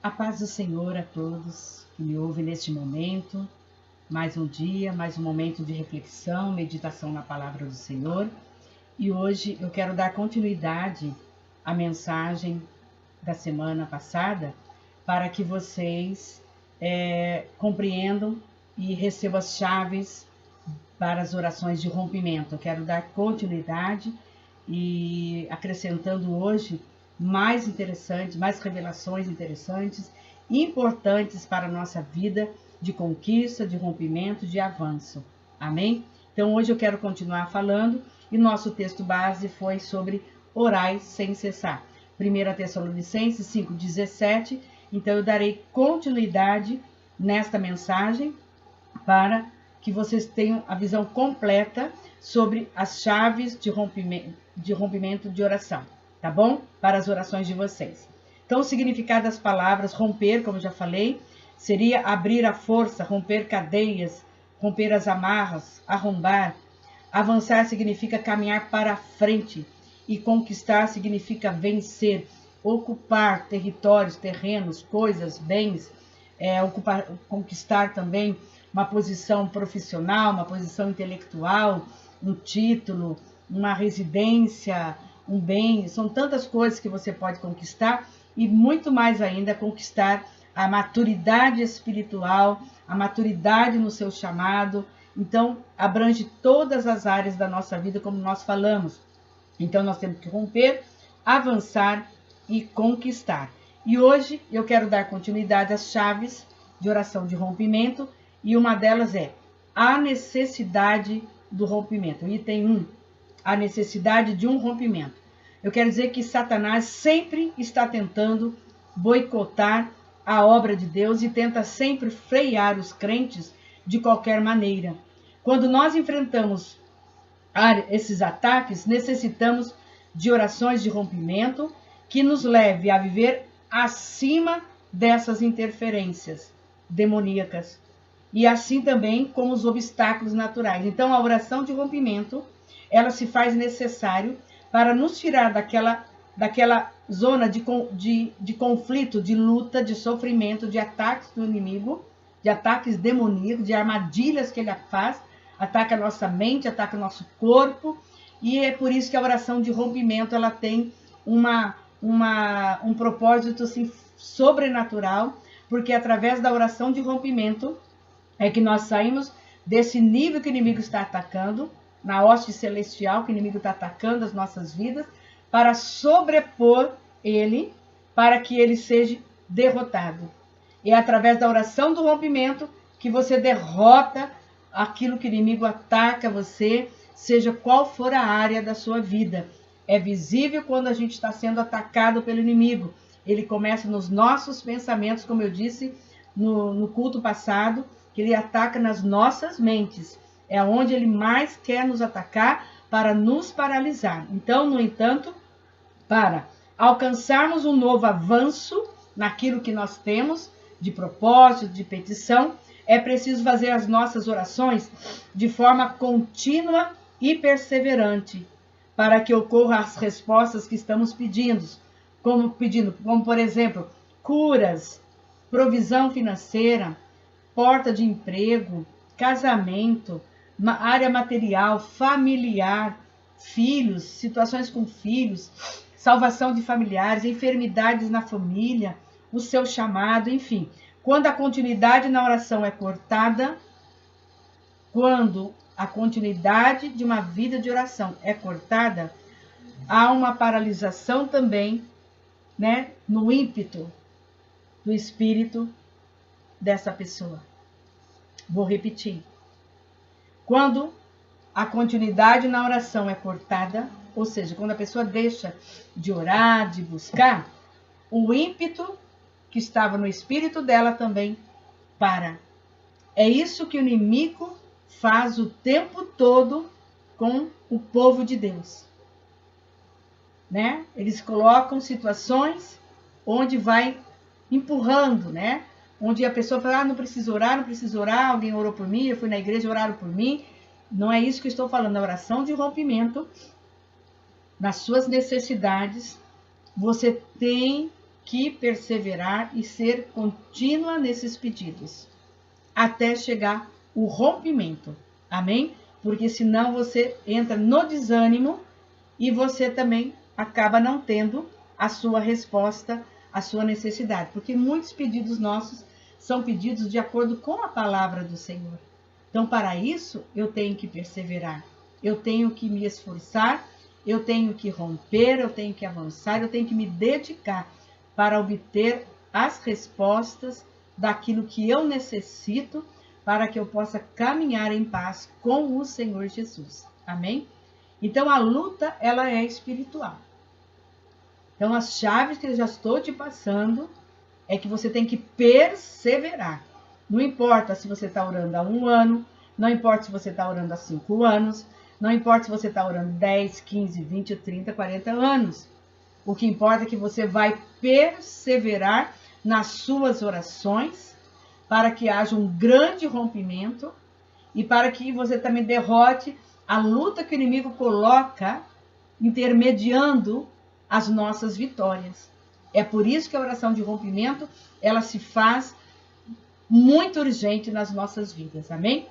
A paz do Senhor a todos que me ouvem neste momento. Mais um dia, mais um momento de reflexão, meditação na palavra do Senhor. E hoje eu quero dar continuidade à mensagem da semana passada para que vocês compreendam e recebam as chaves para as orações de rompimento. Eu quero dar continuidade e acrescentando hoje mais interessantes, mais revelações interessantes e importantes para a nossa vida de conquista, de rompimento, de avanço. Amém? Então hoje eu quero continuar falando e nosso texto base foi sobre orai sem cessar. 1 Tessalonicenses 5,17. Então eu darei continuidade nesta mensagem para que vocês tenham a visão completa sobre as chaves de rompimento de oração. Tá bom? Para as orações de vocês. Então, o significado das palavras romper, como eu já falei, seria abrir a força, romper cadeias, romper as amarras, arrombar. Avançar significa caminhar para a frente. E conquistar significa vencer, ocupar territórios, terrenos, coisas, bens. Conquistar também uma posição profissional, uma posição intelectual, um título, uma residência, um bem, são tantas coisas que você pode conquistar e muito mais ainda conquistar a maturidade espiritual, a maturidade no seu chamado. Então, abrange todas as áreas da nossa vida, como nós falamos. Então, nós temos que romper, avançar e conquistar. E hoje eu quero dar continuidade às chaves de oração de rompimento e uma delas é a necessidade do rompimento. Item 1, a necessidade de um rompimento. Eu quero dizer que Satanás sempre está tentando boicotar a obra de Deus e tenta sempre frear os crentes de qualquer maneira. Quando nós enfrentamos esses ataques, necessitamos de orações de rompimento que nos leve a viver acima dessas interferências demoníacas e assim também como os obstáculos naturais. Então, a oração de rompimento, ela se faz necessário para nos tirar daquela zona de conflito, de luta, de sofrimento, de ataques do inimigo, de ataques demoníacos, de armadilhas que ele faz, ataca a nossa mente, ataca o nosso corpo, e é por isso que a oração de rompimento ela tem um propósito assim, sobrenatural, porque através da oração de rompimento é que nós saímos desse nível que o inimigo está atacando, na hoste celestial, que o inimigo está atacando as nossas vidas, para sobrepor ele, para que ele seja derrotado. E é através da oração do rompimento que você derrota aquilo que o inimigo ataca você, seja qual for a área da sua vida. É visível quando a gente está sendo atacado pelo inimigo. Ele começa nos nossos pensamentos, como eu disse no culto passado, que ele ataca nas nossas mentes. É onde ele mais quer nos atacar para nos paralisar. Então, no entanto, para alcançarmos um novo avanço naquilo que nós temos, de propósito, de petição, é preciso fazer as nossas orações de forma contínua e perseverante, para que ocorram as respostas que estamos pedindo, como por exemplo, curas, provisão financeira, porta de emprego, casamento, área material, familiar, filhos, situações com filhos, salvação de familiares, enfermidades na família, o seu chamado, enfim. Quando a continuidade na oração é cortada, quando a continuidade de uma vida de oração é cortada, há uma paralisação também, né, no ímpeto do espírito dessa pessoa. Vou repetir. Quando a continuidade na oração é cortada, ou seja, quando a pessoa deixa de orar, de buscar, o ímpeto que estava no espírito dela também para. É isso que o inimigo faz o tempo todo com o povo de Deus. Né? Eles colocam situações onde vai empurrando, né? Onde a pessoa fala, não preciso orar, alguém orou por mim, eu fui na igreja, oraram por mim. Não é isso que eu estou falando, a oração de rompimento, nas suas necessidades, você tem que perseverar e ser contínua nesses pedidos, até chegar o rompimento. Amém? Porque senão você entra no desânimo e você também acaba não tendo a sua resposta, a sua necessidade. Porque muitos pedidos nossos são pedidos de acordo com a palavra do Senhor. Então, para isso, eu tenho que perseverar. Eu tenho que me esforçar, eu tenho que romper, eu tenho que avançar, eu tenho que me dedicar para obter as respostas daquilo que eu necessito para que eu possa caminhar em paz com o Senhor Jesus. Amém? Então, a luta, ela é espiritual. Então, as chaves que eu já estou te passando é que você tem que perseverar. Não importa se você está orando há 1 ano, não importa se você está orando há 5 anos, não importa se você está orando 10, 15, 20, 30, 40 anos. O que importa é que você vai perseverar nas suas orações para que haja um grande rompimento e para que você também derrote a luta que o inimigo coloca intermediando as nossas vitórias. É por isso que a oração de rompimento, ela se faz muito urgente nas nossas vidas. Amém?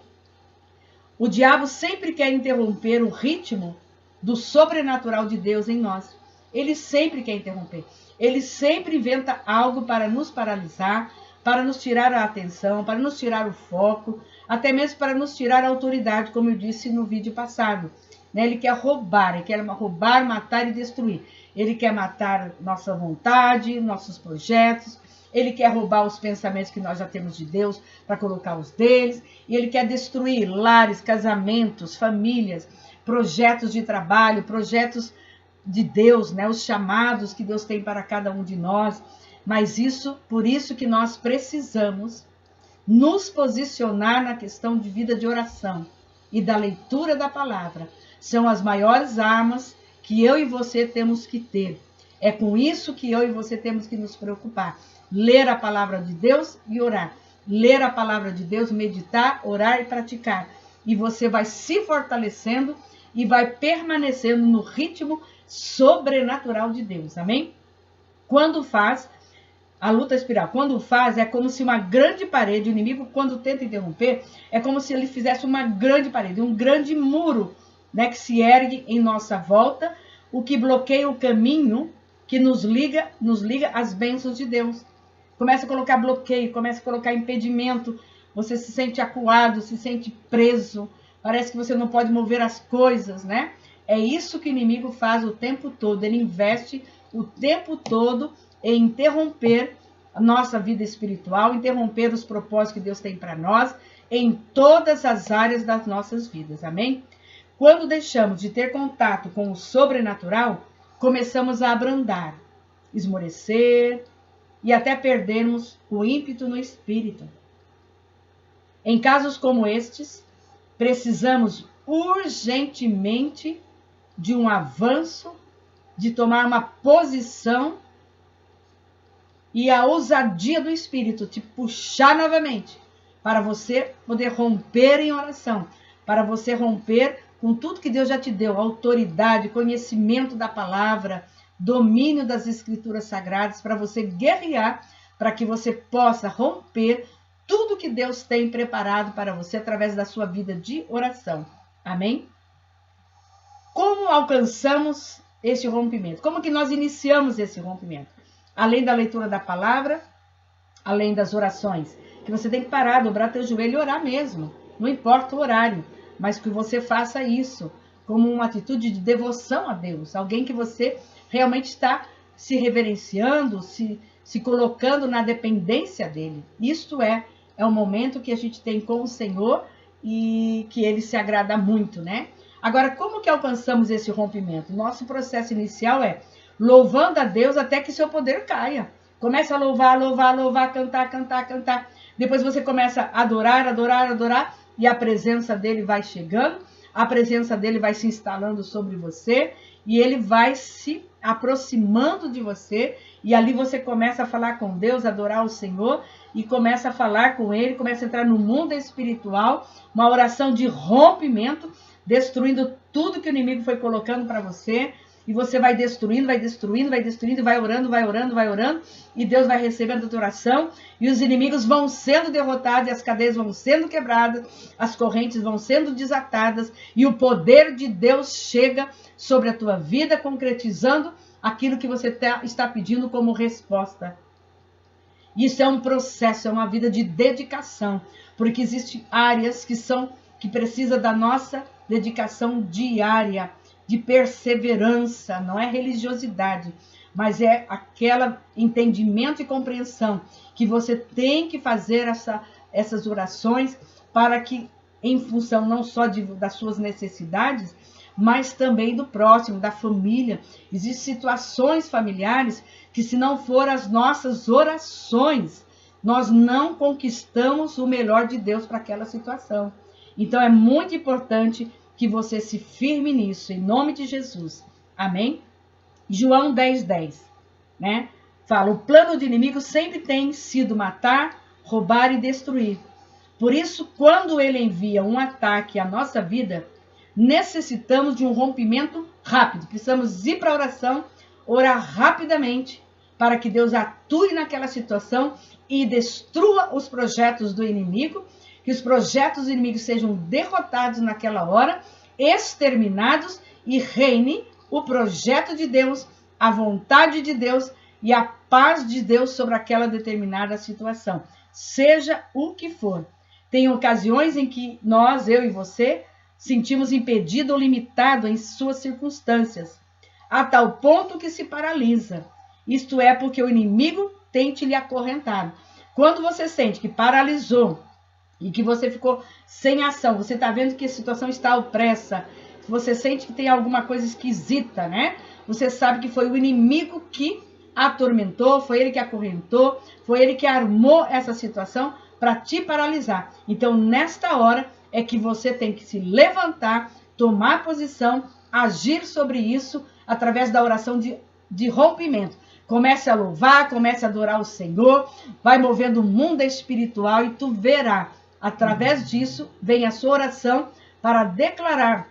O diabo sempre quer interromper o ritmo do sobrenatural de Deus em nós. Ele sempre quer interromper. Ele sempre inventa algo para nos paralisar, para nos tirar a atenção, para nos tirar o foco, até mesmo para nos tirar a autoridade, como eu disse no vídeo passado. Ele quer roubar, matar e destruir. Ele quer matar nossa vontade, nossos projetos. Ele quer roubar os pensamentos que nós já temos de Deus para colocar os deles. E ele quer destruir lares, casamentos, famílias, projetos de trabalho, projetos de Deus, os chamados que Deus tem para cada um de nós. Mas por isso que nós precisamos nos posicionar na questão de vida de oração e da leitura da palavra. São as maiores armas que eu e você temos que ter. É com isso que eu e você temos que nos preocupar. Ler a palavra de Deus e orar. Ler a palavra de Deus, meditar, orar e praticar. E você vai se fortalecendo e vai permanecendo no ritmo sobrenatural de Deus. Amém? Quando faz a luta espiritual, quando faz, é como se uma grande parede, o inimigo, quando tenta interromper, é como se ele fizesse uma grande parede, um grande muro, que se ergue em nossa volta, o que bloqueia o caminho que nos liga às bênçãos de Deus. Começa a colocar bloqueio, começa a colocar impedimento, você se sente acuado, se sente preso, parece que você não pode mover as coisas, É isso que o inimigo faz o tempo todo, ele investe o tempo todo em interromper a nossa vida espiritual, interromper os propósitos que Deus tem para nós, em todas as áreas das nossas vidas, amém? Quando deixamos de ter contato com o sobrenatural, começamos a abrandar, esmorecer e até perdermos o ímpeto no espírito. Em casos como estes, precisamos urgentemente de um avanço, de tomar uma posição e a ousadia do Espírito te puxar novamente para você poder romper em oração, para você romper com tudo que Deus já te deu, autoridade, conhecimento da palavra, domínio das escrituras sagradas, para você guerrear, para que você possa romper tudo que Deus tem preparado para você através da sua vida de oração. Amém? Como alcançamos esse rompimento? Como que nós iniciamos esse rompimento? Além da leitura da palavra, além das orações, que você tem que parar, dobrar teu joelho e orar mesmo. Não importa o horário, mas que você faça isso como uma atitude de devoção a Deus. Alguém que você realmente está se reverenciando, se colocando na dependência dele. Isto é o momento que a gente tem com o Senhor e que ele se agrada muito, Agora, como que alcançamos esse rompimento? Nosso processo inicial é louvando a Deus até que seu poder caia. Começa a louvar, cantar. Depois você começa a adorar, e a presença dele vai chegando, a presença dele vai se instalando sobre você, e ele vai se aproximando de você, e ali você começa a falar com Deus, adorar o Senhor, e começa a falar com ele, começa a entrar no mundo espiritual, uma oração de rompimento, destruindo tudo que o inimigo foi colocando para você, e você vai destruindo, vai destruindo, vai destruindo, vai orando, vai orando, vai orando, e Deus vai recebendo a tua oração, e os inimigos vão sendo derrotados, e as cadeias vão sendo quebradas, as correntes vão sendo desatadas, e o poder de Deus chega sobre a tua vida, concretizando aquilo que você está pedindo como resposta. Isso é um processo, é uma vida de dedicação, porque existem áreas que precisam da nossa dedicação diária, de perseverança, não é religiosidade, mas é aquele entendimento e compreensão que você tem que fazer essas orações para que, em função não só das suas necessidades, mas também do próximo, da família. Existem situações familiares que, se não for as nossas orações, nós não conquistamos o melhor de Deus para aquela situação. Então, é muito importante que você se firme nisso, em nome de Jesus. Amém? João 10:10, né? Fala, o plano do inimigo sempre tem sido matar, roubar e destruir. Por isso, quando ele envia um ataque à nossa vida, necessitamos de um rompimento rápido. Precisamos ir para a oração, orar rapidamente, para que Deus atue naquela situação e destrua os projetos do inimigo, que os projetos do inimigo sejam derrotados naquela hora, exterminados, e reine o projeto de Deus, a vontade de Deus e a paz de Deus sobre aquela determinada situação, seja o que for. Tem ocasiões em que nós, eu e você, sentimos impedido ou limitado em suas circunstâncias, a tal ponto que se paralisa. Isto é porque o inimigo tente lhe acorrentar. Quando você sente que paralisou e que você ficou sem ação, você está vendo que a situação está opressa, você sente que tem alguma coisa esquisita, né? Você sabe que foi o inimigo que atormentou, foi ele que acorrentou, foi ele que armou essa situação para te paralisar. Então, nesta hora é que você tem que se levantar, tomar posição, agir sobre isso através da oração de rompimento. Comece a louvar, comece a adorar o Senhor, vai movendo o mundo espiritual e tu verá. Através disso, vem a sua oração para declarar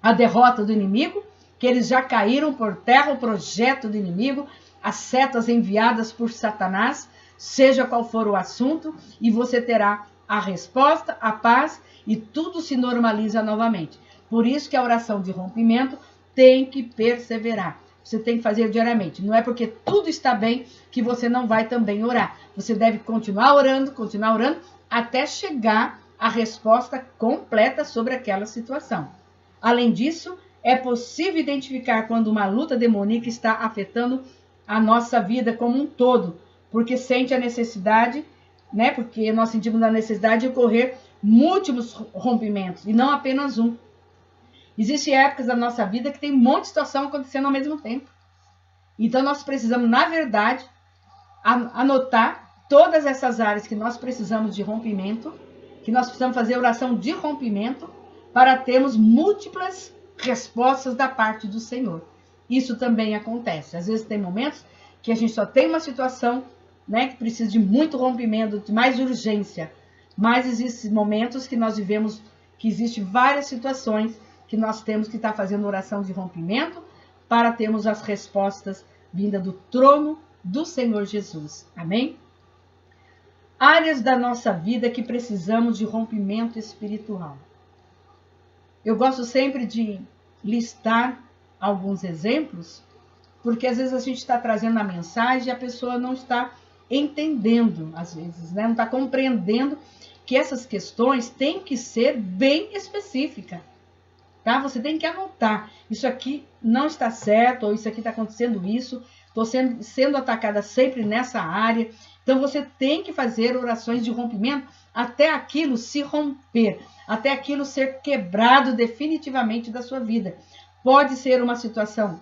a derrota do inimigo, que eles já caíram por terra, o projeto do inimigo, as setas enviadas por Satanás, seja qual for o assunto, e você terá a resposta, a paz, e tudo se normaliza novamente. Por isso que a oração de rompimento tem que perseverar. Você tem que fazer diariamente. Não é porque tudo está bem que você não vai também orar. Você deve continuar orando, até chegar à resposta completa sobre aquela situação. Além disso, é possível identificar quando uma luta demoníaca está afetando a nossa vida como um todo, porque sente a necessidade, né? Porque nós sentimos a necessidade de ocorrer múltiplos rompimentos e não apenas um. Existem épocas da nossa vida que tem um monte de situação acontecendo ao mesmo tempo. Então, nós precisamos, na verdade, anotar todas essas áreas que nós precisamos de rompimento, que nós precisamos fazer oração de rompimento para termos múltiplas respostas da parte do Senhor. Isso também acontece. Às vezes tem momentos que a gente só tem uma situação, né, que precisa de muito rompimento, de mais urgência. Mas existem momentos que nós vivemos, que existem várias situações que nós temos que estar fazendo oração de rompimento para termos as respostas vindas do trono do Senhor Jesus. Amém? Áreas da nossa vida que precisamos de rompimento espiritual. Eu gosto sempre de listar alguns exemplos, porque às vezes a gente está trazendo a mensagem e a pessoa não está entendendo, às vezes, né? Não está compreendendo que essas questões têm que ser bem específicas. Tá? Você tem que anotar, isso aqui não está certo, ou isso aqui está acontecendo isso, estou sendo atacada sempre nessa área. Então você tem que fazer orações de rompimento até aquilo se romper, até aquilo ser quebrado definitivamente da sua vida. Pode ser uma situação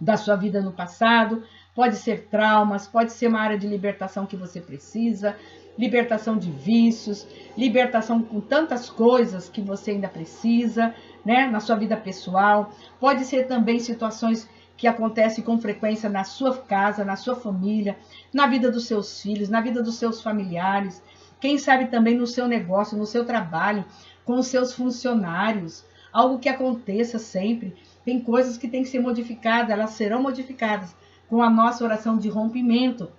da sua vida no passado, pode ser traumas, pode ser uma área de libertação que você precisa, libertação de vícios, libertação com tantas coisas que você ainda precisa, né, na sua vida pessoal. Pode ser também situações que acontecem com frequência na sua casa, na sua família, na vida dos seus filhos, na vida dos seus familiares, quem sabe também no seu negócio, no seu trabalho, com os seus funcionários, algo que aconteça sempre. tem coisas que têm que ser modificadas, elas serão modificadas com a nossa oração de rompimento.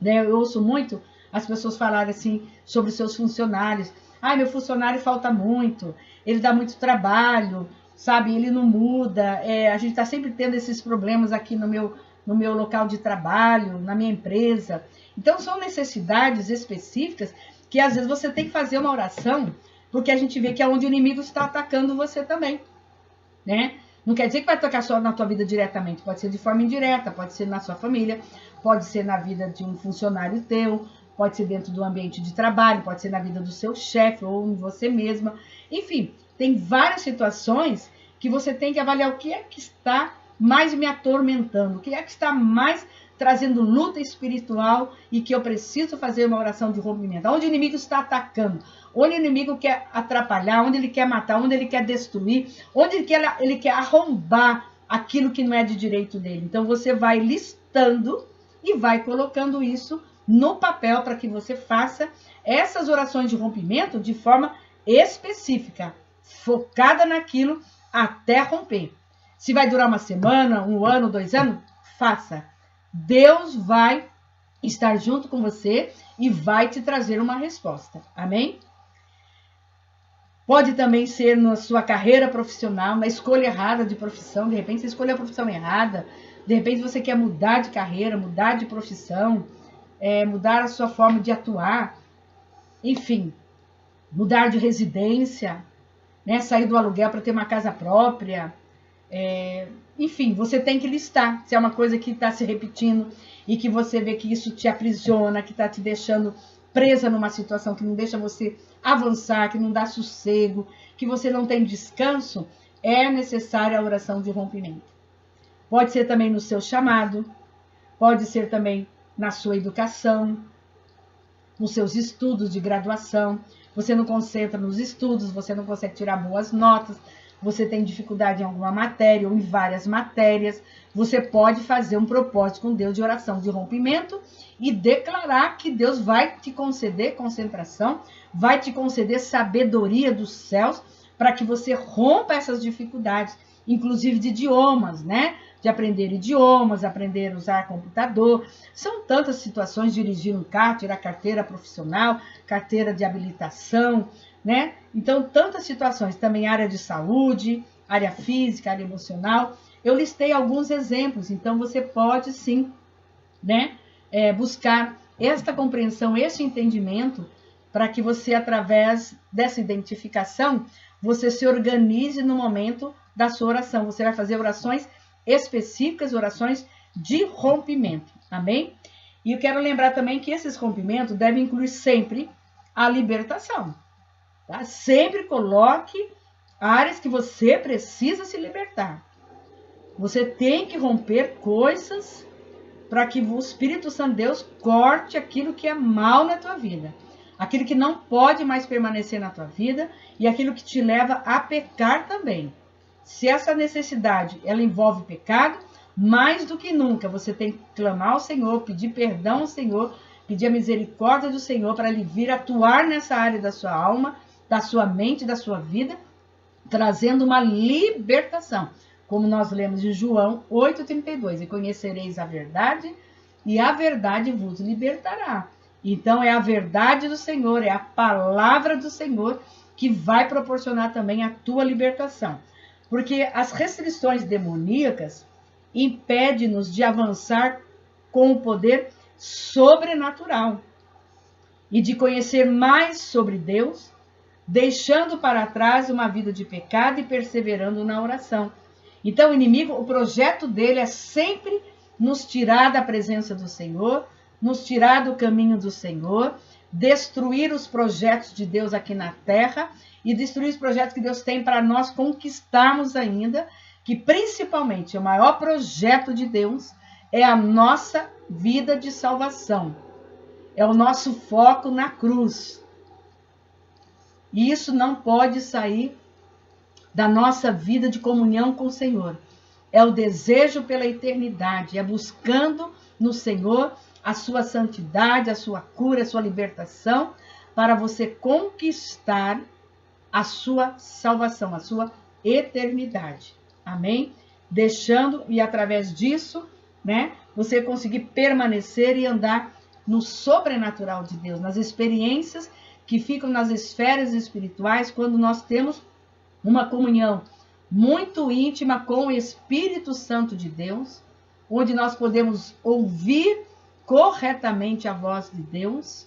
Né? Eu ouço muito as pessoas falarem assim sobre seus funcionários. Ah, meu funcionário falta muito, ele dá muito trabalho, sabe? Ele não muda. A gente está sempre tendo esses problemas aqui no meu local de trabalho, na minha empresa. Então, são necessidades específicas que às vezes você tem que fazer uma oração, porque a gente vê que é onde o inimigo está atacando você também, né? Não quer dizer que vai tocar só na tua vida diretamente, pode ser de forma indireta, pode ser na sua família, pode ser na vida de um funcionário teu, pode ser dentro do ambiente de trabalho, pode ser na vida do seu chefe ou em você mesma. Enfim, tem várias situações que você tem que avaliar o que é que está mais me atormentando, o que é que está mais trazendo luta espiritual e que eu preciso fazer uma oração de rompimento. Onde o inimigo está atacando, onde o inimigo quer atrapalhar, onde ele quer matar, onde ele quer destruir, onde ele quer arrombar aquilo que não é de direito dele. Então você vai listando e vai colocando isso no papel para que você faça essas orações de rompimento de forma específica, focada naquilo até romper. Se vai durar uma semana, 1 ano, 2 anos, faça. Deus vai estar junto com você e vai te trazer uma resposta. Amém? Pode também ser na sua carreira profissional, na escolha errada de profissão. De repente você escolheu a profissão errada. De repente você quer mudar de carreira, mudar de profissão, mudar a sua forma de atuar. Enfim, mudar de residência, né? Sair do aluguel para ter uma casa própria. Enfim, você tem que listar se é uma coisa que está se repetindo e que você vê que isso te aprisiona, que está te deixando presa numa situação que não deixa você avançar, que não dá sossego, que você não tem descanso, é necessária a oração de rompimento. Pode ser também no seu chamado, pode ser também na sua educação, nos seus estudos de graduação. Você não concentra nos estudos, você não consegue tirar boas notas, você tem dificuldade em alguma matéria ou em várias matérias, você pode fazer um propósito com Deus de oração de rompimento e declarar que Deus vai te conceder concentração, vai te conceder sabedoria dos céus para que você rompa essas dificuldades, inclusive de idiomas, né? De aprender idiomas, aprender a usar computador. São tantas situações, dirigir um carro, tirar carteira profissional, carteira de habilitação, né? Então, tantas situações, também área de saúde, área física, área emocional. Eu listei alguns exemplos, então você pode sim, né, buscar esta compreensão, este entendimento, para que você, através dessa identificação, você se organize no momento da sua oração. Você vai fazer orações específicas, orações de rompimento, amém? E eu quero lembrar também que esses rompimentos devem incluir sempre a libertação. Tá? Sempre coloque áreas que você precisa se libertar. Você tem que romper coisas para que o Espírito Santo de Deus corte aquilo que é mal na tua vida. Aquilo que não pode mais permanecer na tua vida e aquilo que te leva a pecar também. Se essa necessidade ela envolve pecado, mais do que nunca você tem que clamar ao Senhor, pedir perdão ao Senhor, pedir a misericórdia do Senhor para ele vir atuar nessa área da sua alma, da sua mente, da sua vida, trazendo uma libertação. Como nós lemos em João 8,32, e conhecereis a verdade, e a verdade vos libertará. Então é a verdade do Senhor, é a palavra do Senhor que vai proporcionar também a tua libertação. Porque as restrições demoníacas impedem-nos de avançar com o poder sobrenatural e de conhecer mais sobre Deus, deixando para trás uma vida de pecado e perseverando na oração. Então o inimigo, o projeto dele é sempre nos tirar da presença do Senhor, nos tirar do caminho do Senhor, destruir os projetos de Deus aqui na terra e destruir os projetos que Deus tem para nós conquistarmos ainda, que principalmente o maior projeto de Deus é a nossa vida de salvação. É o nosso foco na cruz. E isso não pode sair da nossa vida de comunhão com o Senhor. É o desejo pela eternidade, é buscando no Senhor a sua santidade, a sua cura, a sua libertação, para você conquistar a sua salvação, a sua eternidade. Amém? Deixando, e através disso, né, você conseguir permanecer e andar no sobrenatural de Deus, nas experiências que ficam nas esferas espirituais, quando nós temos uma comunhão muito íntima com o Espírito Santo de Deus, onde nós podemos ouvir corretamente a voz de Deus,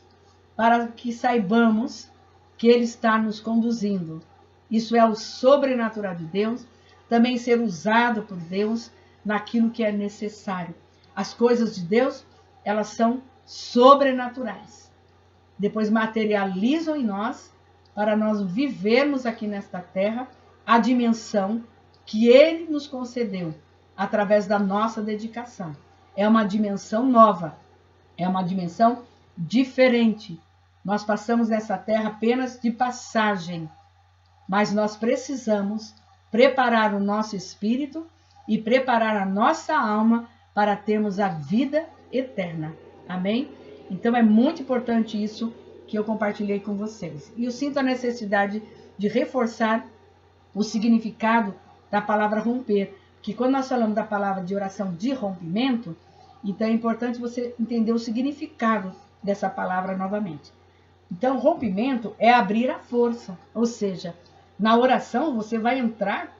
para que saibamos que Ele está nos conduzindo. Isso é o sobrenatural de Deus, também ser usado por Deus naquilo que é necessário. As coisas de Deus, elas são sobrenaturais. Depois materializam em nós, para nós vivermos aqui nesta terra a dimensão que Ele nos concedeu, através da nossa dedicação. É uma dimensão nova, é uma dimensão diferente. Nós passamos nessa terra apenas de passagem, mas nós precisamos preparar o nosso espírito e preparar a nossa alma para termos a vida eterna. Amém? Então é muito importante isso que eu compartilhei com vocês. E eu sinto a necessidade de reforçar o significado da palavra romper, que quando nós falamos da palavra de oração de rompimento, então é importante você entender o significado dessa palavra novamente. Então, rompimento é abrir a força, ou seja, na oração você vai entrar,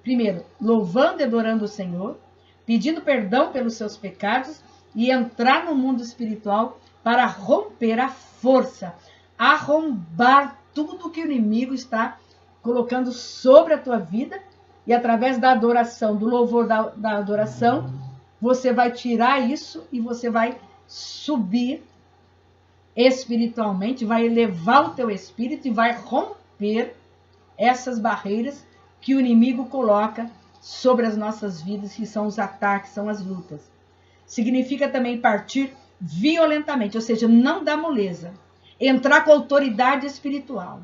primeiro, louvando e adorando o Senhor, pedindo perdão pelos seus pecados e entrar no mundo espiritual para romper a força, arrombar tudo que o inimigo está colocando sobre a tua vida, e através da adoração, do louvor da adoração, você vai tirar isso e você vai subir espiritualmente, vai elevar o teu espírito e vai romper essas barreiras que o inimigo coloca sobre as nossas vidas, que são os ataques, são as lutas. Significa também partir violentamente, ou seja, não dá moleza. Entrar com autoridade espiritual.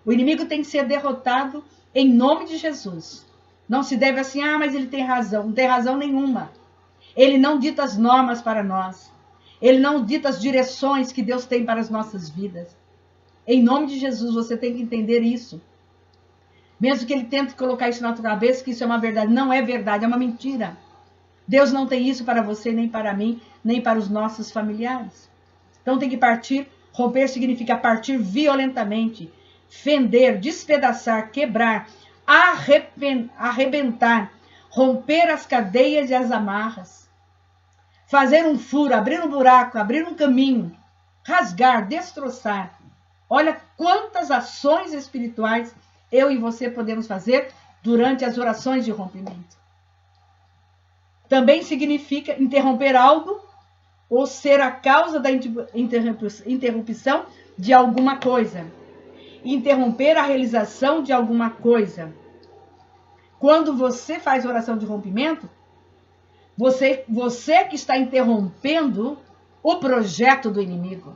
O inimigo tem que ser derrotado em nome de Jesus. Não se deve assim, mas ele tem razão. Não tem razão nenhuma. Ele não dita as normas para nós. Ele não dita as direções que Deus tem para as nossas vidas. Em nome de Jesus, você tem que entender isso. Mesmo que ele tente colocar isso na tua cabeça, que isso é uma verdade. Não é verdade, é uma mentira. Deus não tem isso para você, nem para mim, nem para os nossos familiares. Então tem que partir. Romper significa partir violentamente, fender, despedaçar, quebrar, arrebentar, romper as cadeias e as amarras, fazer um furo, abrir um buraco, abrir um caminho, rasgar, destroçar. Olha quantas ações espirituais eu e você podemos fazer durante as orações de rompimento. Também significa interromper algo ou ser a causa da interrupção de alguma coisa. Interromper a realização de alguma coisa. Quando você faz oração de rompimento, você que está interrompendo o projeto do inimigo.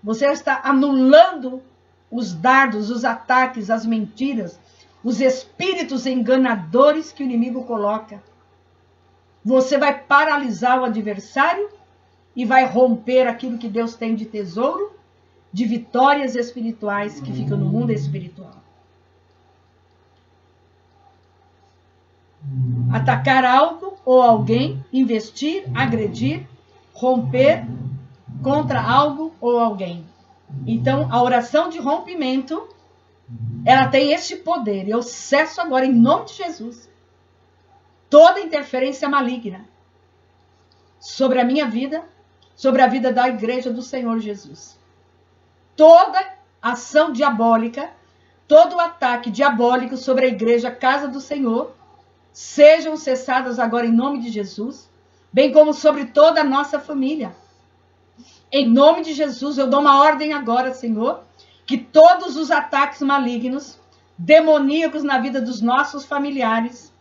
Você está anulando os dardos, os ataques, as mentiras, os espíritos enganadores que o inimigo coloca. Você vai paralisar o adversário e vai romper aquilo que Deus tem de tesouro, de vitórias espirituais que ficam no mundo espiritual. Atacar algo ou alguém, investir, agredir, romper contra algo ou alguém. Então, a oração de rompimento, ela tem esse poder. Eu cesso agora, em nome de Jesus, toda interferência maligna sobre a minha vida, sobre a vida da igreja do Senhor Jesus. Toda ação diabólica, todo ataque diabólico sobre a igreja, casa do Senhor, sejam cessados agora em nome de Jesus, bem como sobre toda a nossa família. Em nome de Jesus, eu dou uma ordem agora, Senhor, que todos os ataques malignos, demoníacos na vida dos nossos familiares,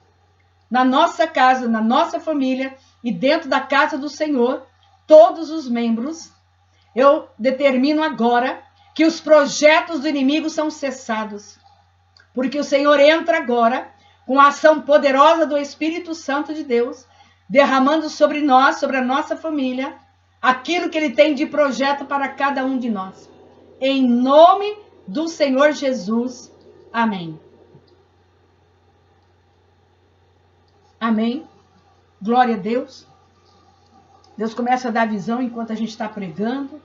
na nossa casa, na nossa família e dentro da casa do Senhor, todos os membros, eu determino agora que os projetos do inimigo são cessados. Porque o Senhor entra agora com a ação poderosa do Espírito Santo de Deus, derramando sobre nós, sobre a nossa família, aquilo que Ele tem de projeto para cada um de nós. Em nome do Senhor Jesus. Amém. Amém? Glória a Deus. Deus começa a dar visão enquanto a gente está pregando.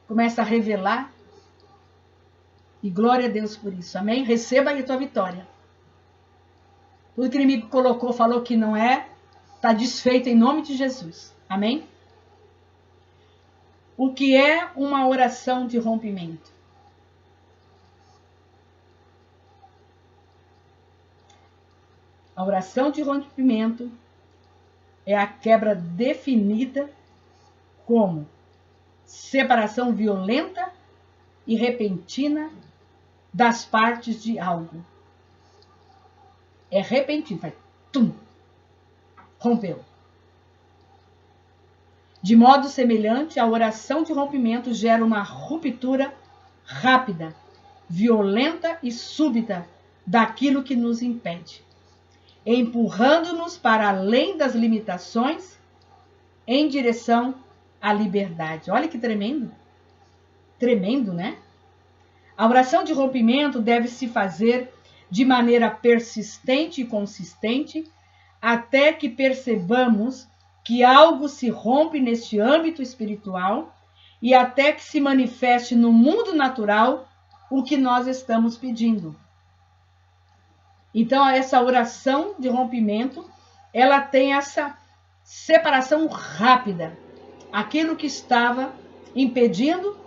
Começa a revelar. E glória a Deus por isso. Amém? Receba aí a tua vitória. Tudo que o inimigo colocou, falou que não é, está desfeito em nome de Jesus. Amém? O que é uma oração de rompimento? A oração de rompimento é a quebra definida como separação violenta e repentina das partes de algo. É repentino, faz tum, rompeu. De modo semelhante, a oração de rompimento gera uma ruptura rápida, violenta e súbita daquilo que nos impede, empurrando-nos para além das limitações em direção à liberdade. Olha que tremendo. Tremendo, né? A oração de rompimento deve se fazer de maneira persistente e consistente até que percebamos que algo se rompe neste âmbito espiritual e até que se manifeste no mundo natural o que nós estamos pedindo. Então, essa oração de rompimento, ela tem essa separação rápida. Aquilo que estava impedindo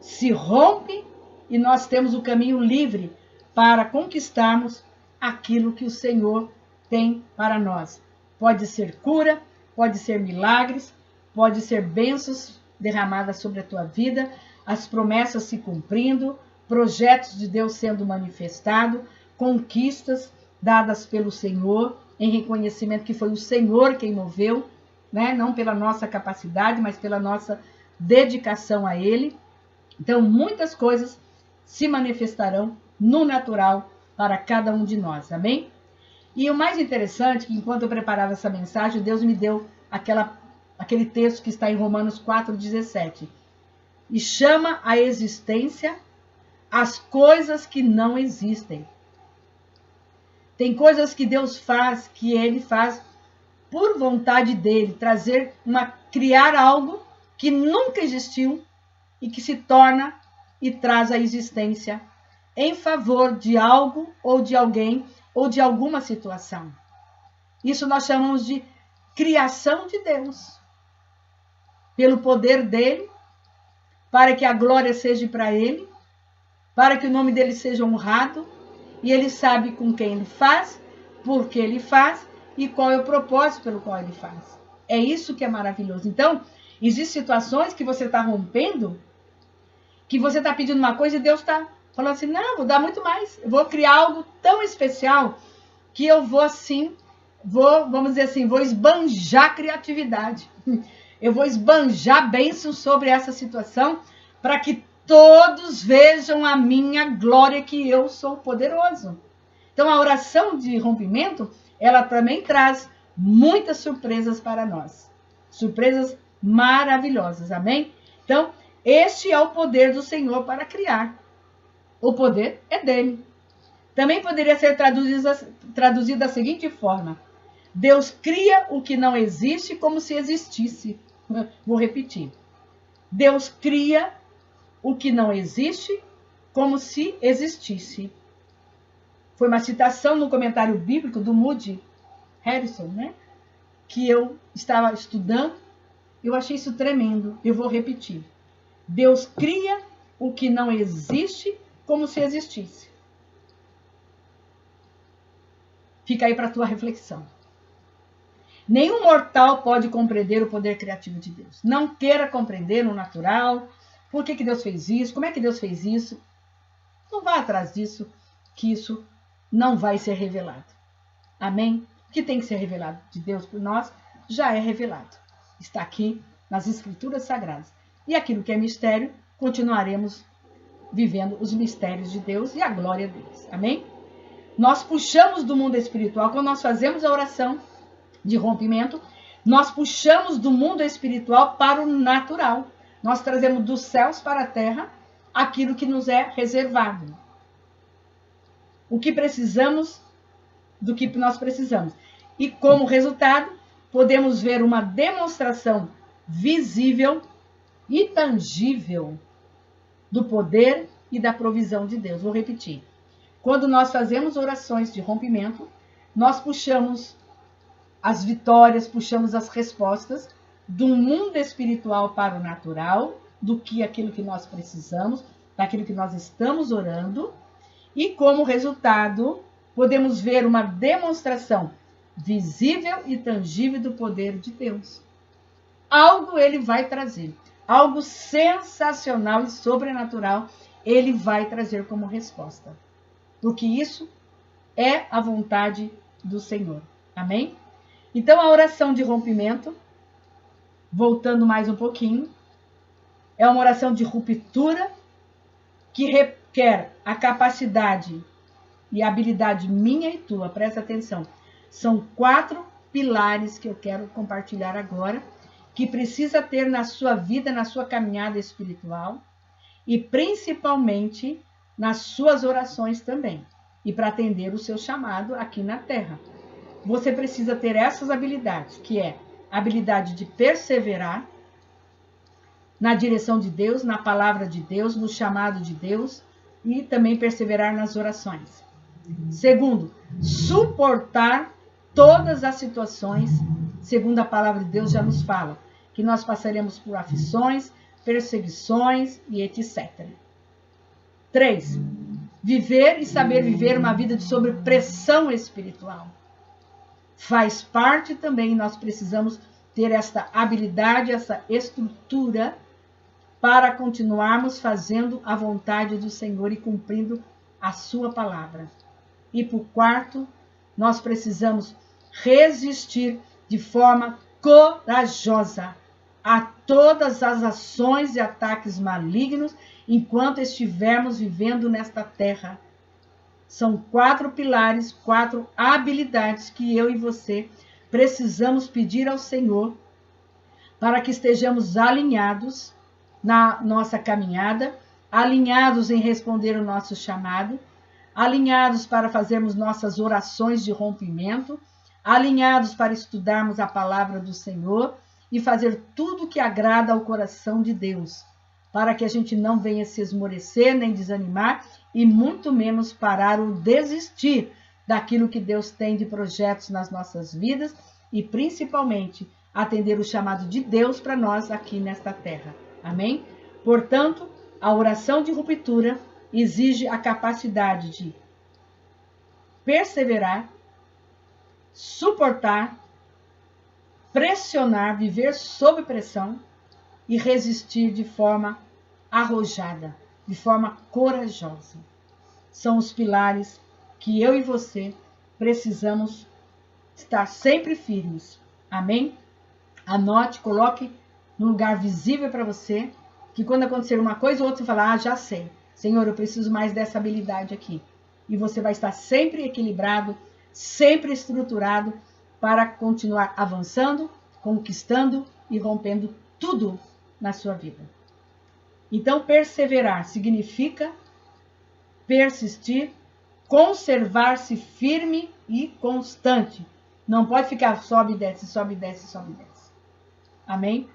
se rompe e nós temos o caminho livre para conquistarmos aquilo que o Senhor tem para nós. Pode ser cura, pode ser milagres, pode ser bênçãos derramadas sobre a tua vida, as promessas se cumprindo, projetos de Deus sendo manifestados, conquistas dadas pelo Senhor, em reconhecimento que foi o Senhor quem moveu, né? Não pela nossa capacidade, mas pela nossa dedicação a Ele. Então, muitas coisas se manifestarão no natural para cada um de nós, amém? E o mais interessante, que enquanto eu preparava essa mensagem, Deus me deu aquele texto que está em Romanos 4,17. E chama a existência as coisas que não existem. Tem coisas que Deus faz, que Ele faz por vontade dEle, criar algo que nunca existiu e que se torna e traz a existência em favor de algo ou de alguém ou de alguma situação. Isso nós chamamos de criação de Deus. Pelo poder dEle, para que a glória seja para Ele, para que o nome dEle seja honrado, e Ele sabe com quem Ele faz, por que Ele faz e qual é o propósito pelo qual Ele faz. É isso que é maravilhoso. Então, existem situações que você está rompendo, que você está pedindo uma coisa e Deus está falando assim, não, vou dar muito mais. Eu vou criar algo tão especial que eu vou assim, vamos dizer assim, vou esbanjar criatividade. Eu vou esbanjar bênção sobre essa situação para que todos vejam a minha glória, que eu sou poderoso. Então, a oração de rompimento, ela também traz muitas surpresas para nós. Surpresas maravilhosas, amém? Então, este é o poder do Senhor para criar. O poder é dele. Também poderia ser traduzido da seguinte forma. Deus cria o que não existe como se existisse. Vou repetir. Deus cria o que não existe como se existisse. Foi uma citação no comentário bíblico do Moody Harrison, né? Que eu estava estudando. Eu achei isso tremendo. Eu vou repetir. Deus cria o que não existe como se existisse. Fica aí para a tua reflexão. Nenhum mortal pode compreender o poder criativo de Deus. Não queira compreender no natural. Por que Deus fez isso? Como é que Deus fez isso? Não vá atrás disso, que isso não vai ser revelado. Amém? O que tem que ser revelado de Deus por nós, já é revelado. Está aqui nas Escrituras Sagradas. E aquilo que é mistério, continuaremos vivendo os mistérios de Deus e a glória deles. Amém? Nós puxamos do mundo espiritual, quando nós fazemos a oração de rompimento, nós puxamos do mundo espiritual para o natural. Nós trazemos dos céus para a terra aquilo que nos é reservado. O que precisamos, do que nós precisamos. E como resultado, podemos ver uma demonstração visível e tangível do poder e da provisão de Deus. Vou repetir. Quando nós fazemos orações de rompimento, nós puxamos as vitórias, puxamos as respostas do mundo espiritual para o natural, do que aquilo que nós precisamos, daquilo que nós estamos orando, e como resultado, podemos ver uma demonstração visível e tangível do poder de Deus. Algo ele vai trazer, algo sensacional e sobrenatural ele vai trazer como resposta. Porque isso é a vontade do Senhor. Amém? Então, a oração de rompimento, voltando mais um pouquinho, é uma oração de ruptura que requer a capacidade e a habilidade minha e tua. Presta atenção. São 4 pilares que eu quero compartilhar agora, que precisa ter na sua vida, na sua caminhada espiritual e principalmente nas suas orações também, e para atender o seu chamado aqui na Terra. Você precisa ter essas habilidades, que é a habilidade de perseverar na direção de Deus, na palavra de Deus, no chamado de Deus, e também perseverar nas orações. Segundo, suportar todas as situações, segundo a palavra de Deus já nos fala, que nós passaremos por aflições, perseguições e etc. 3. Viver e saber viver uma vida sob pressão espiritual. Faz parte também, nós precisamos ter esta habilidade, essa estrutura para continuarmos fazendo a vontade do Senhor e cumprindo a sua palavra. E por 4, nós precisamos resistir de forma corajosa a todas as ações e ataques malignos enquanto estivermos vivendo nesta terra. São 4 pilares, 4 habilidades que eu e você precisamos pedir ao Senhor para que estejamos alinhados na nossa caminhada, alinhados em responder o nosso chamado, alinhados para fazermos nossas orações de rompimento, alinhados para estudarmos a palavra do Senhor e fazer tudo que agrada ao coração de Deus, para que a gente não venha se esmorecer nem desanimar e muito menos parar ou desistir daquilo que Deus tem de projetos nas nossas vidas e principalmente atender o chamado de Deus para nós aqui nesta terra. Amém? Portanto, a oração de ruptura exige a capacidade de perseverar, suportar, pressionar, viver sob pressão e resistir de forma arrojada, de forma corajosa. São os pilares que eu e você precisamos estar sempre firmes. Amém? Anote, coloque no lugar visível para você, que quando acontecer uma coisa ou outra, você fala, já sei. Senhor, eu preciso mais dessa habilidade aqui. E você vai estar sempre equilibrado, sempre estruturado para continuar avançando, conquistando e rompendo tudo na sua vida. Então, perseverar significa persistir, conservar-se firme e constante. Não pode ficar sobe e desce, sobe e desce, sobe e desce. Amém?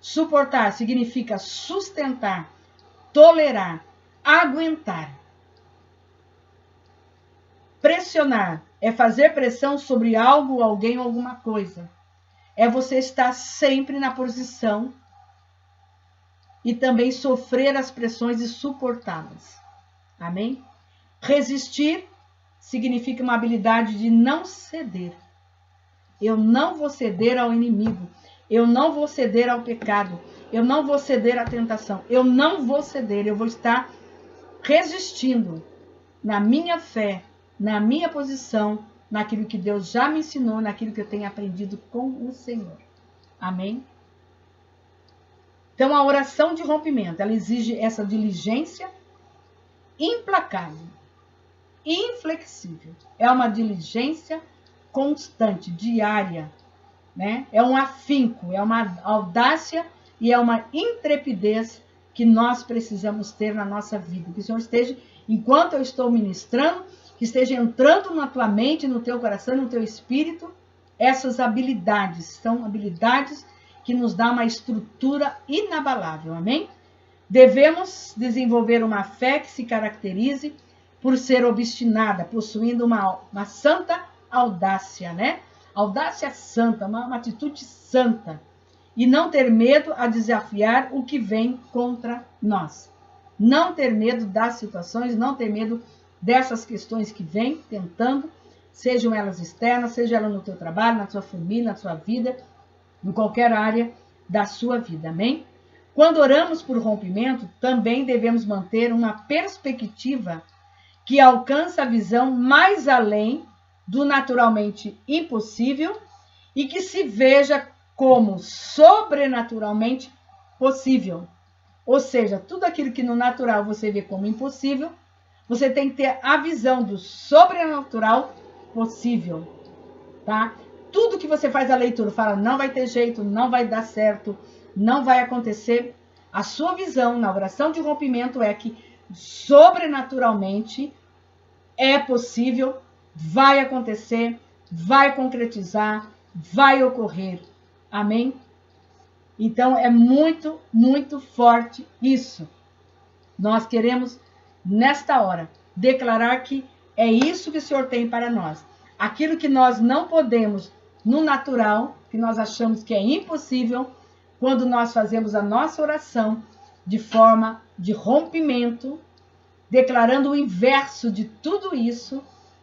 Suportar significa sustentar, tolerar, aguentar. Pressionar é fazer pressão sobre algo, alguém ou alguma coisa. É você estar sempre na posição e também sofrer as pressões e suportá-las. Amém? Resistir significa uma habilidade de não ceder. Eu não vou ceder ao inimigo. Eu não vou ceder ao pecado. Eu não vou ceder à tentação. Eu não vou ceder. Eu vou estar resistindo na minha fé, na minha posição, naquilo que Deus já me ensinou, naquilo que eu tenho aprendido com o Senhor. Amém? Então, a oração de rompimento, ela exige essa diligência implacável, inflexível. É uma diligência constante, diária, né? É um afinco, é uma audácia e é uma intrepidez que nós precisamos ter na nossa vida. Que o Senhor esteja, enquanto eu estou ministrando, que esteja entrando na tua mente, no teu coração, no teu espírito, essas habilidades. São habilidades que nos dão uma estrutura inabalável, amém? Devemos desenvolver uma fé que se caracterize por ser obstinada, possuindo uma santa audácia, né? Audácia santa, uma atitude santa. E não ter medo a desafiar o que vem contra nós. Não ter medo das situações, não ter medo dessas questões que vêm tentando, sejam elas externas, seja ela no teu trabalho, na tua família, na sua vida, em qualquer área da sua vida, amém? Quando oramos por rompimento, também devemos manter uma perspectiva que alcança a visão mais além do naturalmente impossível e que se veja como sobrenaturalmente possível. Ou seja, tudo aquilo que no natural você vê como impossível, você tem que ter a visão do sobrenatural possível, tá? Tudo que você faz a leitura, fala, não vai ter jeito, não vai dar certo, não vai acontecer. A sua visão na oração de rompimento é que sobrenaturalmente é possível, vai acontecer, vai concretizar, vai ocorrer. Amém? Então, é muito, muito forte isso. Nós queremos, nesta hora, declarar que é isso que o Senhor tem para nós. Aquilo que nós não podemos no natural, que nós achamos que é impossível, quando nós fazemos a nossa oração de forma de rompimento, declarando o inverso de tudo isso,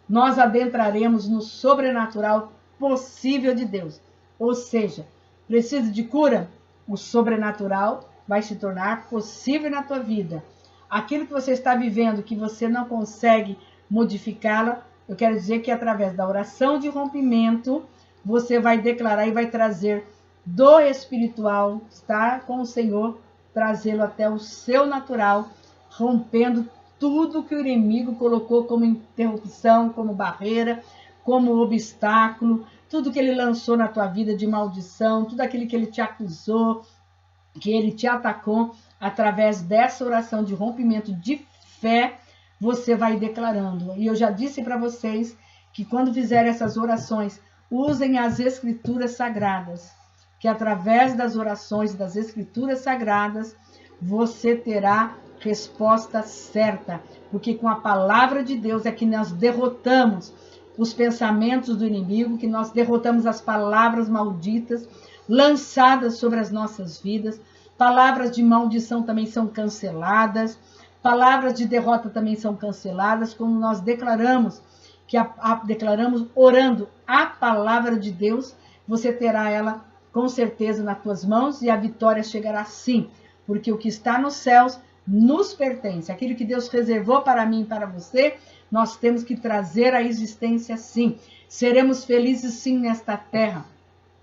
nós adentraremos no sobrenatural possível de Deus. Ou seja, precisa de cura? O sobrenatural vai se tornar possível na tua vida. Aquilo que você está vivendo, que você não consegue modificá-la, eu quero dizer que através da oração de rompimento, você vai declarar e vai trazer do espiritual, estar com o Senhor, trazê-lo até o seu natural, rompendo tudo que o inimigo colocou como interrupção, como barreira, como obstáculo, tudo que ele lançou na tua vida de maldição, tudo aquilo que ele te acusou, que ele te atacou, através dessa oração de rompimento de fé, você vai declarando. E eu já disse para vocês que quando fizer essas orações, usem as escrituras sagradas, que através das orações das escrituras sagradas, você terá resposta certa, porque com a palavra de Deus é que nós derrotamos os pensamentos do inimigo, que nós derrotamos as palavras malditas lançadas sobre as nossas vidas. Palavras de maldição também são canceladas, palavras de derrota também são canceladas, como nós declaramos, declaramos orando a palavra de Deus, você terá ela com certeza nas tuas mãos e a vitória chegará sim, porque o que está nos céus nos pertence. Aquilo que Deus reservou para mim e para você, nós temos que trazer à existência sim. Seremos felizes sim nesta terra.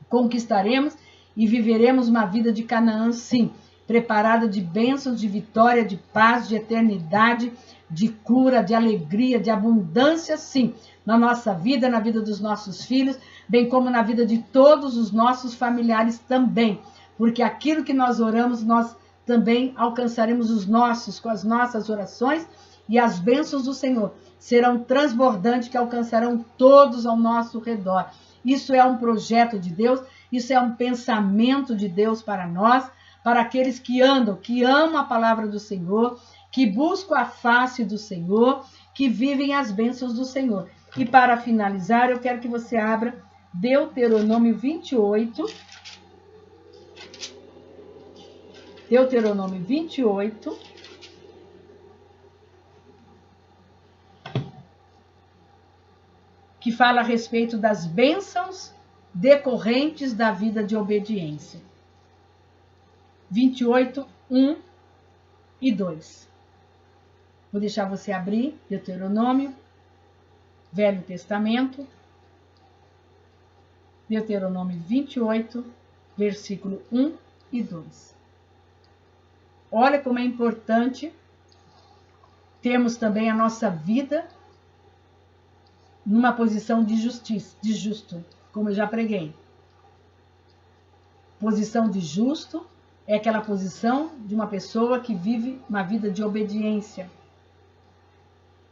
Conquistaremos e viveremos uma vida de Canaã sim. Preparada de bênçãos, de vitória, de paz, de eternidade, de cura, de alegria, de abundância sim. Na nossa vida, na vida dos nossos filhos, bem como na vida de todos os nossos familiares também. Porque aquilo que nós oramos, nós também alcançaremos os nossos, com as nossas orações, e as bênçãos do Senhor serão transbordantes, que alcançarão todos ao nosso redor. Isso é um projeto de Deus, isso é um pensamento de Deus para nós, para aqueles que andam, que amam a palavra do Senhor, que buscam a face do Senhor, que vivem as bênçãos do Senhor. E para finalizar, eu quero que você abra Deuteronômio 28, Deuteronômio 28, que fala a respeito das bênçãos decorrentes da vida de obediência. 28, 1 e 2. Vou deixar você abrir Deuteronômio, Velho Testamento, Deuteronômio 28, versículo 1 e 2. Olha como é importante termos também a nossa vida numa posição de justiça, de justo, como eu já preguei. Posição de justo é aquela posição de uma pessoa que vive uma vida de obediência,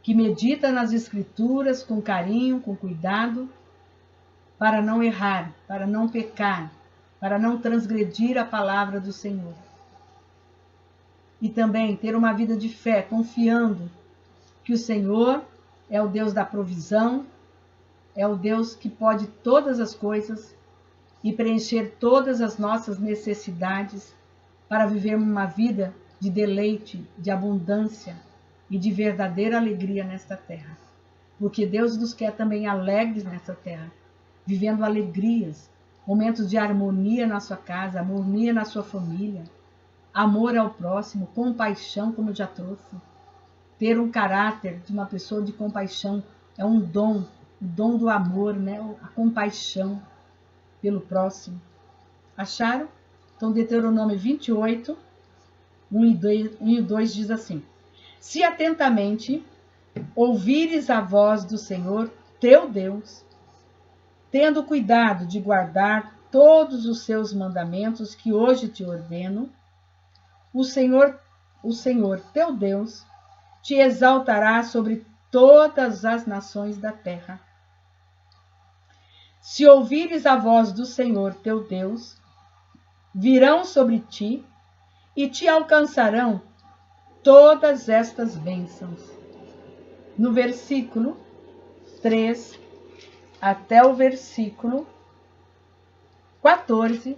que medita nas escrituras com carinho, com cuidado, para não errar, para não pecar, para não transgredir a palavra do Senhor. E também ter uma vida de fé, confiando que o Senhor é o Deus da provisão, é o Deus que pode todas as coisas e preencher todas as nossas necessidades para vivermos uma vida de deleite, de abundância e de verdadeira alegria nesta terra. Porque Deus nos quer também alegres nessa terra, vivendo alegrias, momentos de harmonia na sua casa, harmonia na sua família, amor ao próximo, compaixão, como eu já trouxe. Ter um caráter de uma pessoa de compaixão é um dom, o dom do amor, né? A compaixão pelo próximo. Acharam? Então, Deuteronômio 28, 1 e 2 diz assim: Se atentamente ouvires a voz do Senhor, teu Deus, tendo cuidado de guardar todos os seus mandamentos que hoje te ordeno, o Senhor teu Deus te exaltará sobre todas as nações da terra. Se ouvires a voz do Senhor teu Deus, virão sobre ti e te alcançarão todas estas bênçãos. No versículo 3 até o versículo 14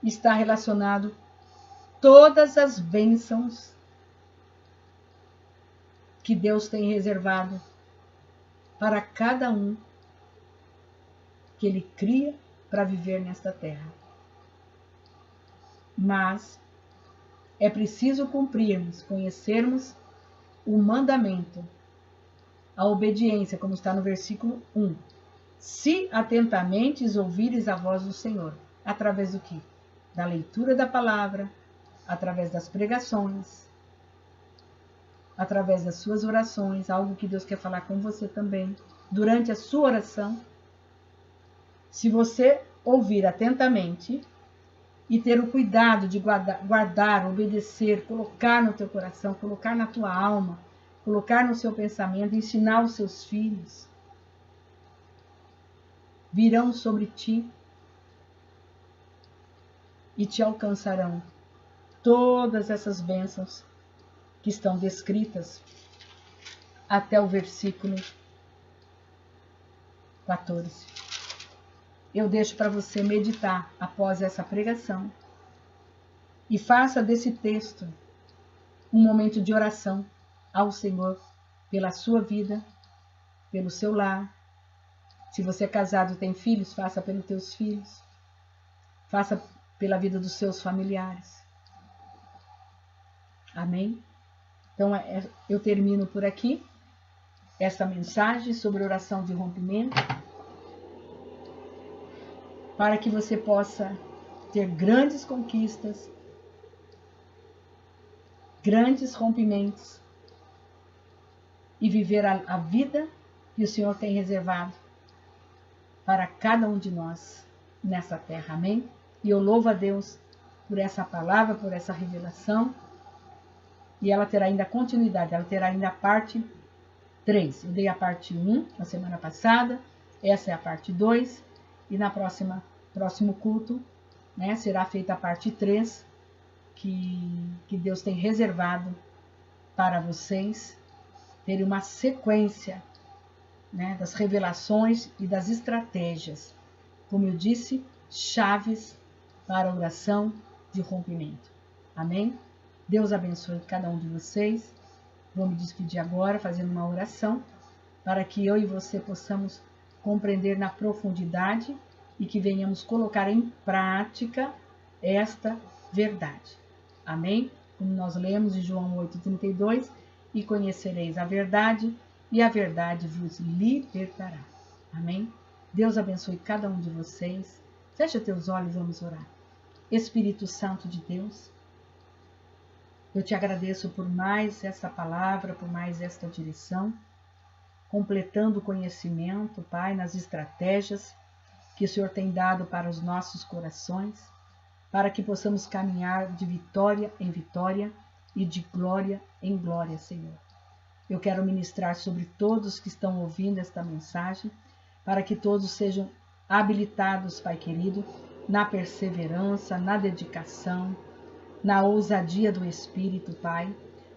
está relacionado todas as bênçãos que Deus tem reservado para cada um que Ele cria para viver nesta terra. Mas é preciso cumprirmos, conhecermos o mandamento, a obediência, como está no versículo 1. Se atentamente ouvires a voz do Senhor, através do quê? Da leitura da palavra, através das pregações, através das suas orações, algo que Deus quer falar com você também, durante a sua oração. Se você ouvir atentamente e ter o cuidado de guardar, obedecer, colocar no teu coração, colocar na tua alma, colocar no seu pensamento, ensinar os seus filhos, virão sobre ti e te alcançarão todas essas bênçãos que estão descritas até o versículo 14. Eu deixo para você meditar após essa pregação e faça desse texto um momento de oração ao Senhor pela sua vida, pelo seu lar. Se você é casado e tem filhos, faça pelos teus filhos. Faça pela vida dos seus familiares. Amém? Então, eu termino por aqui esta mensagem sobre oração de rompimento, para que você possa ter grandes conquistas, grandes rompimentos e viver a vida que o Senhor tem reservado para cada um de nós nessa terra. Amém? E eu louvo a Deus por essa palavra, por essa revelação. E ela terá ainda continuidade, ela terá ainda a parte 3. Eu dei a parte 1 na semana passada, essa é a parte 2. E na próximo culto, né, será feita a parte 3, que Deus tem reservado para vocês terem uma sequência, né, das revelações e das estratégias. Como eu disse, chaves para a oração de rompimento. Amém? Deus abençoe cada um de vocês. Vou me despedir agora fazendo uma oração para que eu e você possamos compreender na profundidade e que venhamos colocar em prática esta verdade. Amém? Como nós lemos em João 8,32, e conhecereis a verdade, e a verdade vos libertará. Amém? Deus abençoe cada um de vocês. Fecha teus olhos, vamos orar. Espírito Santo de Deus, eu te agradeço por mais esta palavra, por mais esta direção, completando o conhecimento, Pai, nas estratégias que o Senhor tem dado para os nossos corações, para que possamos caminhar de vitória em vitória e de glória em glória, Senhor. Eu quero ministrar sobre todos que estão ouvindo esta mensagem, para que todos sejam habilitados, Pai querido, na perseverança, na dedicação, na ousadia do Espírito, Pai,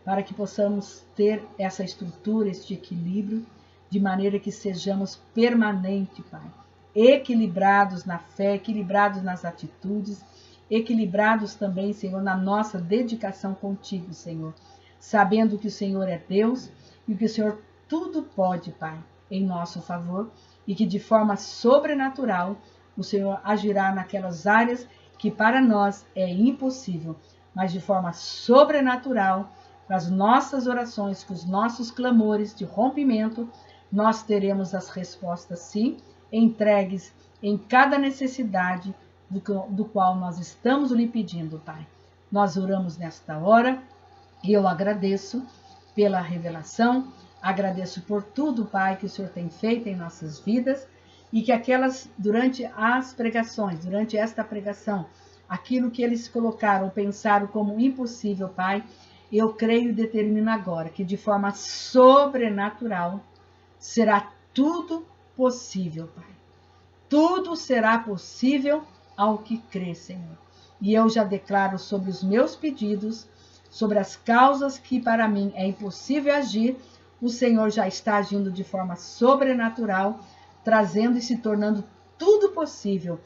para que possamos ter essa estrutura, este equilíbrio, de maneira que sejamos permanentes, Pai, equilibrados na fé, equilibrados nas atitudes, equilibrados também, Senhor, na nossa dedicação contigo, Senhor, sabendo que o Senhor é Deus e que o Senhor tudo pode, Pai, em nosso favor, e que de forma sobrenatural o Senhor agirá naquelas áreas que para nós é impossível, mas de forma sobrenatural, com as nossas orações, com os nossos clamores de rompimento, nós teremos as respostas sim, entregues em cada necessidade do qual nós estamos lhe pedindo, Pai. Nós oramos nesta hora e eu agradeço pela revelação, agradeço por tudo, Pai, que o Senhor tem feito em nossas vidas e que durante as pregações, durante esta pregação, aquilo que eles colocaram, pensaram como impossível, Pai, eu creio e determino agora que de forma sobrenatural será tudo possível, Pai. Tudo será possível ao que crê, Senhor. E eu já declaro sobre os meus pedidos, sobre as causas que para mim é impossível agir, o Senhor já está agindo de forma sobrenatural, trazendo e se tornando tudo possível,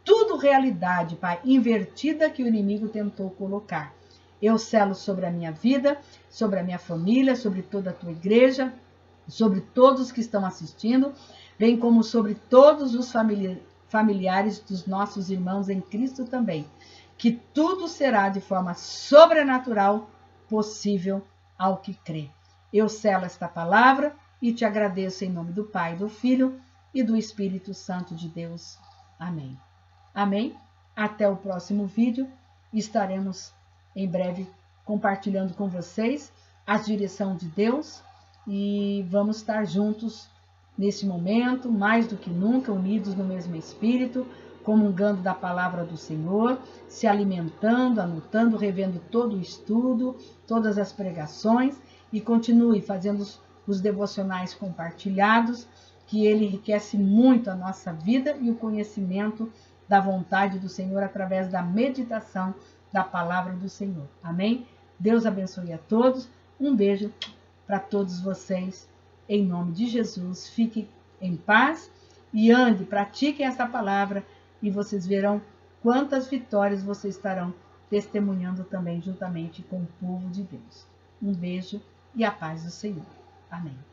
tudo realidade, Pai, invertida que o inimigo tentou colocar. Eu selo sobre a minha vida, sobre a minha família, sobre toda a tua igreja, sobre todos que estão assistindo, bem como sobre todos os familiares dos nossos irmãos em Cristo também, que tudo será de forma sobrenatural possível ao que crê. Eu selo esta palavra e te agradeço em nome do Pai, do Filho e do Espírito Santo de Deus. Amém. Amém? Até o próximo vídeo. Estaremos em breve compartilhando com vocês a direção de Deus e vamos estar juntos nesse momento, mais do que nunca, unidos no mesmo Espírito, comungando da palavra do Senhor, se alimentando, anotando, revendo todo o estudo, todas as pregações e continue fazendo os devocionais compartilhados, que ele enriquece muito a nossa vida e o conhecimento da vontade do Senhor através da meditação da palavra do Senhor. Amém? Deus abençoe a todos. Um beijo para todos vocês. Em nome de Jesus, fiquem em paz e ande, pratiquem essa palavra e vocês verão quantas vitórias vocês estarão testemunhando também juntamente com o povo de Deus. Um beijo e a paz do Senhor. Amém.